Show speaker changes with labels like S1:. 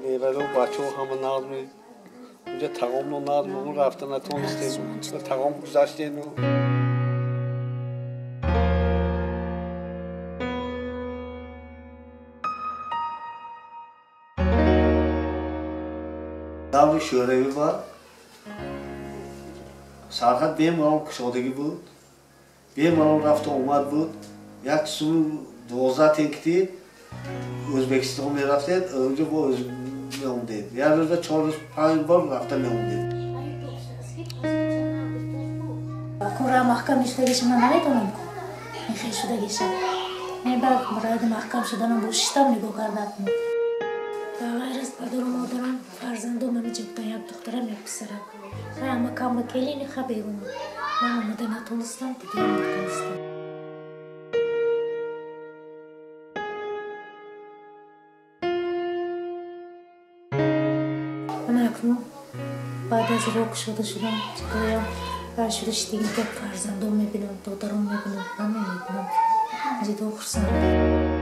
S1: میبره و بچه ها همه نظمی اونجا تقام رو نظم اون رفته نتونستیم تقام گذاشتیم دور شوروی بود سرحد بیمارم کشادگی بود بیمارم رفت و اومد بود یک سو 12 تنکتی Özbekistan می‌رفتید اونجا با می‌اومدید یه روز 4 روز 5 بار رفته می‌اومدید
S2: کورا محکم işleyişimden نمی‌تونم میخوای شدگیشم من بعد مراد محکم شدنم با شتم نگاه کردم غیر از پدر و مادرم فرزندم من جبتم یک دخترم یک پسرم من اما کم بکلی نخواه بیرونم من اومده نتونستم دیگه نتونستم من اکنون بعد از روک شده شدم چکایم و شدش دیگه که فرزندم میبینم دخترم میبینم همه میبینم جدو خرسندم